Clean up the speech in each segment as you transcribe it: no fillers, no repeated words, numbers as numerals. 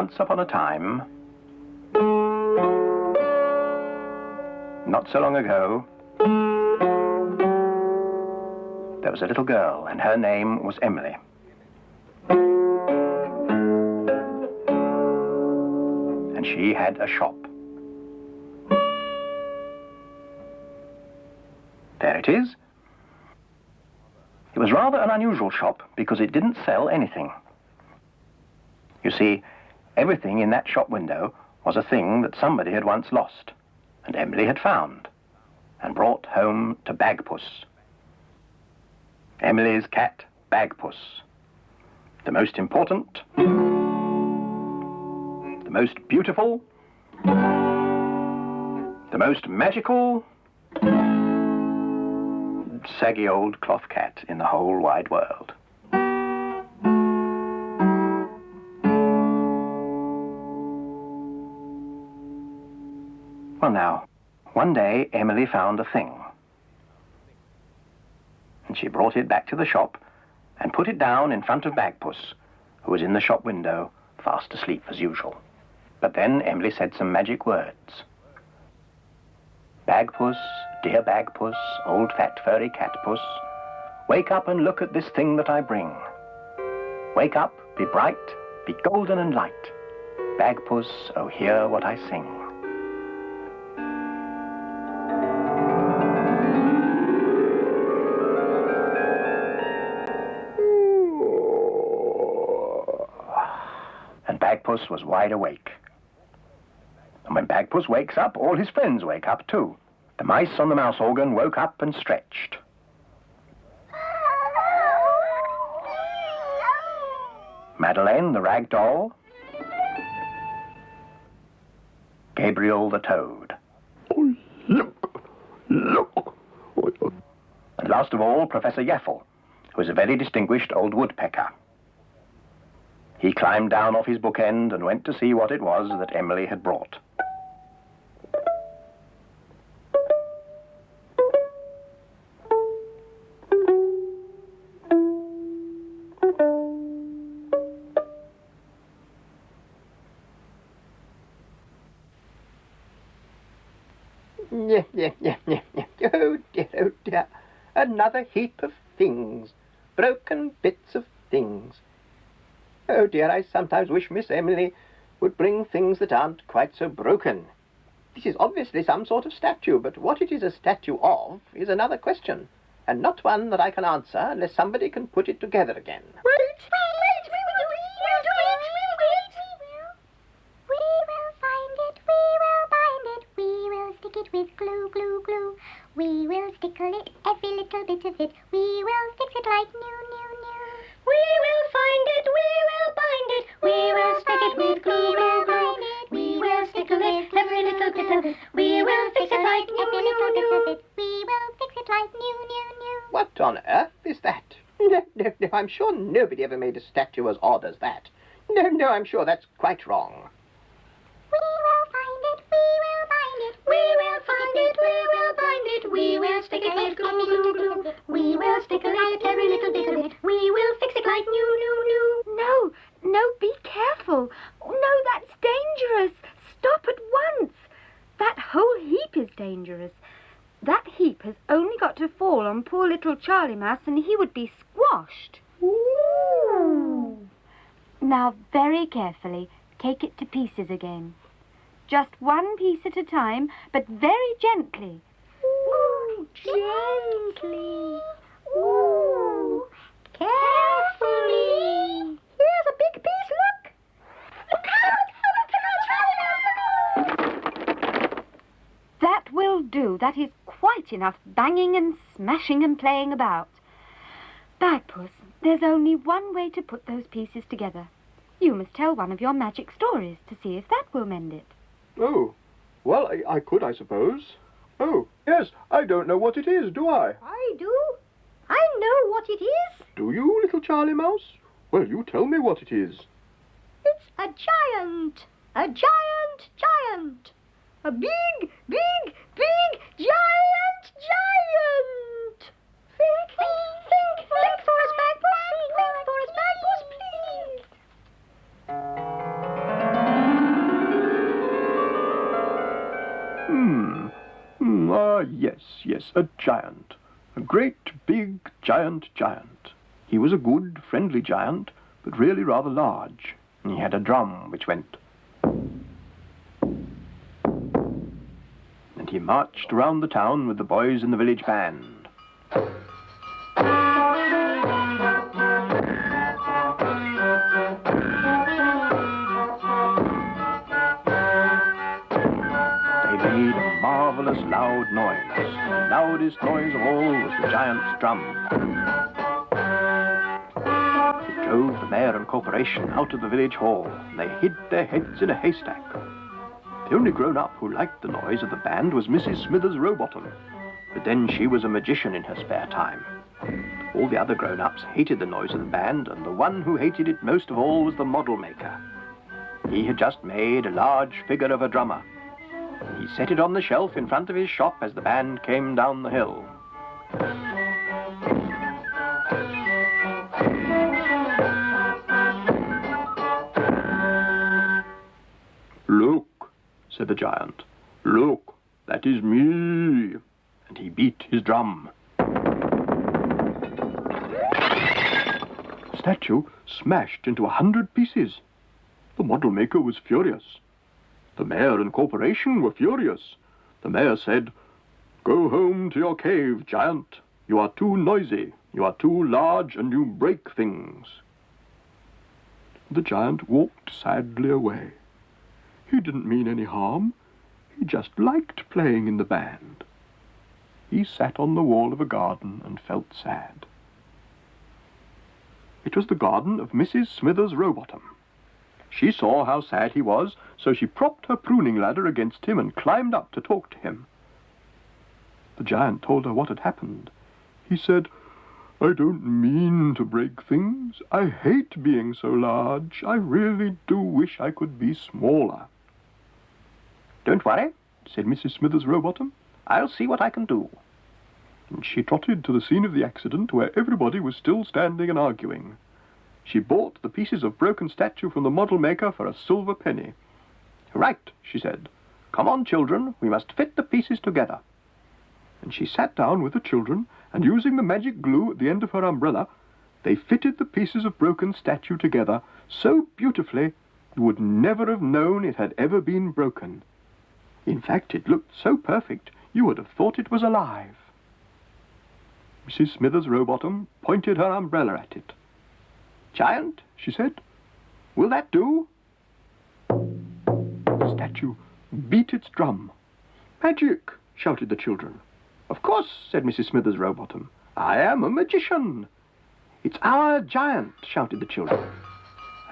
Once upon a time, not so long ago, there was a little girl, and her name was Emily. And she had a shop. There it is. It was rather an unusual shop because it didn't sell anything. You see, everything in that shop window was a thing that somebody had once lost, and Emily had found, and brought home to Bagpuss. Emily's cat, Bagpuss. The most important, the most beautiful, the most magical, saggy old cloth cat in the whole wide world. Well now, one day Emily found a thing. And she brought it back to the shop and put it down in front of Bagpuss, who was in the shop window, fast asleep as usual. But then Emily said some magic words. Bagpuss, dear Bagpuss, old fat furry catpuss, wake up and look at this thing that I bring. Wake up, be bright, be golden and light. Bagpuss, oh hear what I sing. And Bagpuss was wide awake. And when Bagpuss wakes up, all his friends wake up too. The mice on the mouse organ woke up and stretched. Madeleine, the rag doll. Gabriel, the toad. Oh, look, look. And last of all, Professor Yaffle, who was a very distinguished old woodpecker. He climbed down off his bookend and went to see what it was that Emily had brought. Oh dear, another heap of things, broken bits of things. Oh dear, I sometimes wish Miss Emily would bring things that aren't quite so broken. This is obviously some sort of statue, but what it is a statue of is another question, and not one that I can answer unless somebody can put it together again. With glue, glue, glue. We will stickle it, every little bit of it. We will fix it like new, new, new. We will find it, we will bind it. We will stick it with glue, glue, glue. We will stickle it, every little bit of it. We will fix it like new, new, new. We will fix it like new, new, new. What on earth is that? No, I'm sure nobody ever made a statue as odd as that. No, I'm sure that's quite wrong. We will find it, we will bind it. We will find it, we will bind it. We will stick it with glue, glue, glue. We will stickle it, every little bit of it. We will fix it like new, new, new. No, be careful. No, that's dangerous. Stop at once. That whole heap is dangerous. That heap has only got to fall on poor little Charlie Mouse and he would be squashed. Ooh. Now, very carefully, take it to pieces again. Just one piece at a time, but very gently. Ooh, gently. Ooh, carefully. Here's a big piece, look. Look out! That will do. That is quite enough banging and smashing and playing about. Bagpuss, there's only one way to put those pieces together. You must tell one of your magic stories to see if that will mend it. Oh, well, I could, I suppose. Oh, yes, I don't know what it is, do I? I do. I know what it is. Do you, little Charlie Mouse? Well, you tell me what it is. It's a giant. A giant giant. A big, big, big giant giant. Think for us, Bagpuss. Think for us, Bagpuss, please. Yes, a giant. A great, big, giant. He was a good, friendly giant, but really rather large. And he had a drum which went. And he marched around the town with the boys in the village band. Made a marvelous loud noise. The loudest noise of all was the giant's drum. It drove the mayor and corporation out of the village hall, and they hid their heads in a haystack. The only grown-up who liked the noise of the band was Mrs. Smithers Rowbottom, but then she was a magician in her spare time. All the other grown-ups hated the noise of the band, and the one who hated it most of all was the model maker. He had just made a large figure of a drummer. He set it on the shelf in front of his shop as the band came down the hill. "Look," said the giant. "Look, that is me." And he beat his drum. The statue smashed into 100 pieces. The model maker was furious. The mayor and corporation were furious. The mayor said, "Go home to your cave, giant. You are too noisy. You are too large, and you break things." The giant walked sadly away. He didn't mean any harm. He just liked playing in the band. He sat on the wall of a garden and felt sad. It was the garden of Mrs. Smithers Rowbottom. She saw how sad he was, so she propped her pruning ladder against him and climbed up to talk to him. The giant told her what had happened. He said, "I don't mean to break things. I hate being so large. I really do wish I could be smaller." "Don't worry," said Mrs. Smithers Rowbottom. "I'll see what I can do." And she trotted to the scene of the accident, where everybody was still standing and arguing. She bought the pieces of broken statue from the model maker for a silver penny. "Right," she said. "Come on, children, we must fit the pieces together." And she sat down with the children, and using the magic glue at the end of her umbrella, they fitted the pieces of broken statue together so beautifully you would never have known it had ever been broken. In fact, it looked so perfect you would have thought it was alive. Mrs. Smithers Rowbottom pointed her umbrella at it. "Giant," she said, "will that do?" The statue beat its drum. "Magic!" shouted the children. "Of course," said Mrs. Smithers Rowbottom. "I am a magician." "It's our giant," shouted the children.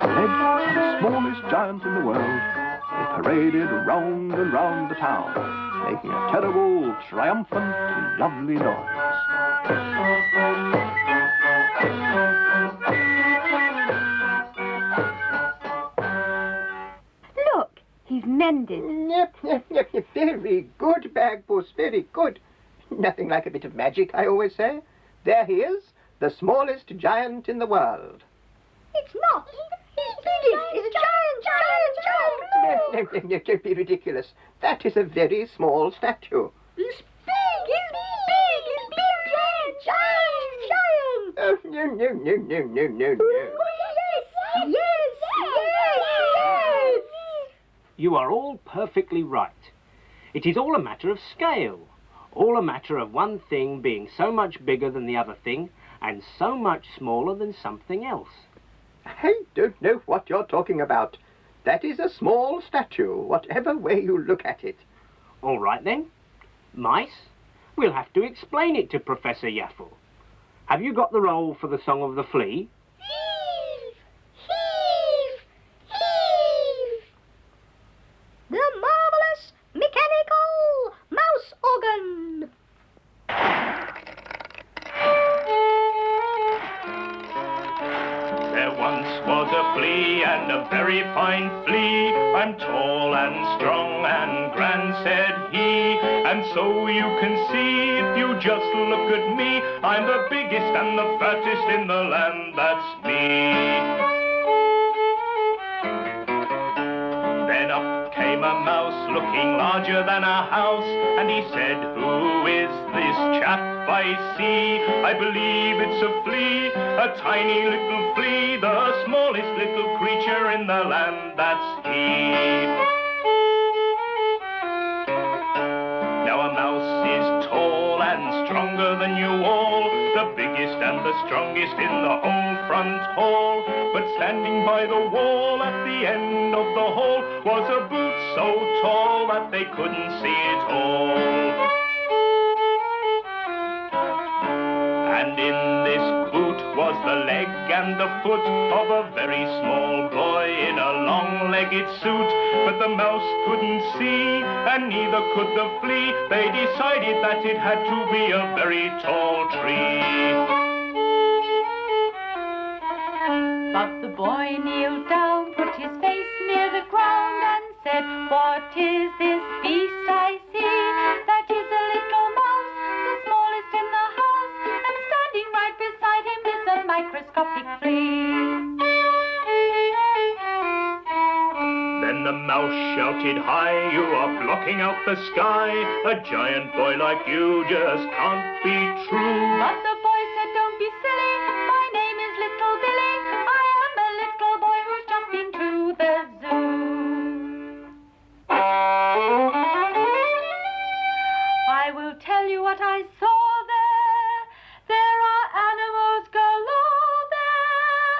And led by the smallest giant in the world, they paraded round and round the town, making a terrible, triumphant, lovely noise. Look, he's mended. Yep. Very good, Bagpuss, very good. Nothing like a bit of magic, I always say. There he is, the smallest giant in the world. It's not. He's a giant. No, don't be ridiculous. That is a very small statue. He's big. Giant. Oh, no. Yes. You are all perfectly right. It is all a matter of scale. All a matter of one thing being so much bigger than the other thing and so much smaller than something else. I don't know what you're talking about. That is a small statue, whatever way you look at it. All right, then. Mice, we'll have to explain it to Professor Yaffle. Have you got the roll for the Song of the Flea? Heave. The marvelous mechanical mouse organ. There once was a flea, and a very fine flea. "I'm tall and strong and grand," said he, "and so you can see, if you just look at me, I'm the biggest and the fattest in the land, that's me." Then up came a mouse looking larger than a house, and he said, "Who is this chap I see? I believe it's a flea, a tiny little flea, the smallest little creature in the land, that's he." Now a mouse is tall and stronger than you all, the biggest and the strongest in the whole front hall. But standing by the wall at the end of the hall was a boot so tall that they couldn't see it all. And in this boot was the leg and the foot of a very small boy in a long-legged suit. But the mouse couldn't see, and neither could the flea. They decided that it had to be a very tall tree. But the boy kneeled down, put his face near the ground, and said, "What is this beast I see? That is a little mouse, the smallest in the house, and standing right beside him is a microscopic flea." Then the mouse shouted high, "You are blocking out the sky. A giant boy like you just can't be true." But the boy said, "Don't be silly, my name is Little Billy. I am a little boy who's just been to the zoo." I will tell you what I saw there. There are animals galore there,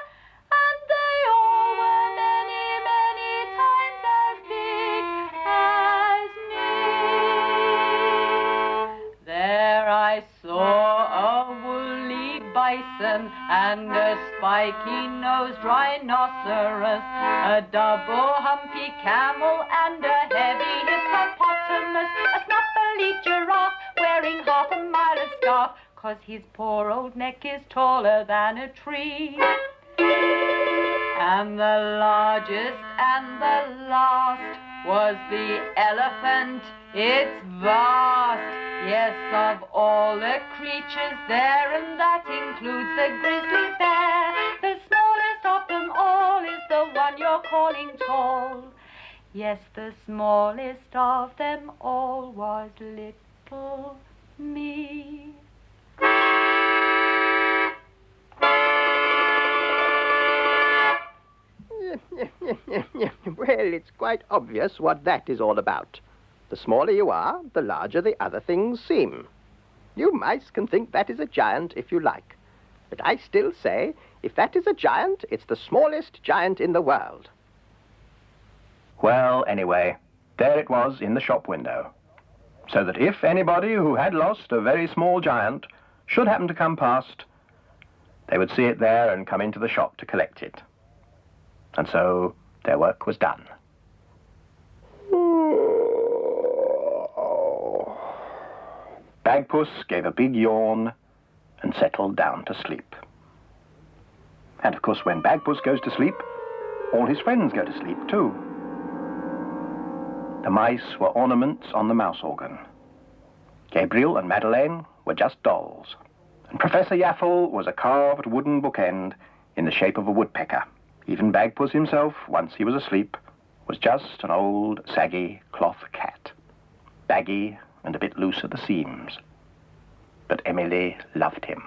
and they all were many, many times as big as me. There I saw a woolly bison and a spiky-nosed rhinoceros, a double humpy camel and a heavy hippopotamus, a snuffly giraffe wearing half a mile of scarf, 'cause his poor old neck is taller than a tree. And the largest and the last was the elephant. It's vast, yes, of all the creatures there, and that includes the grizzly bear. The smallest of them all is the one you're calling tall. Yes, the smallest of them all was little me. Well, it's quite obvious what that is all about. The smaller you are, the larger the other things seem. You mice can think that is a giant if you like. But I still say, if that is a giant, it's the smallest giant in the world. Well, anyway, there it was in the shop window. So that if anybody who had lost a very small giant should happen to come past, they would see it there and come into the shop to collect it. And so their work was done. Bagpuss gave a big yawn and settled down to sleep. And of course, when Bagpuss goes to sleep, all his friends go to sleep too. The mice were ornaments on the mouse organ. Gabriel and Madeleine were just dolls. And Professor Yaffle was a carved wooden bookend in the shape of a woodpecker. Even Bagpuss himself, once he was asleep, was just an old, saggy cloth cat. Baggy and a bit loose at the seams. But Emily loved him.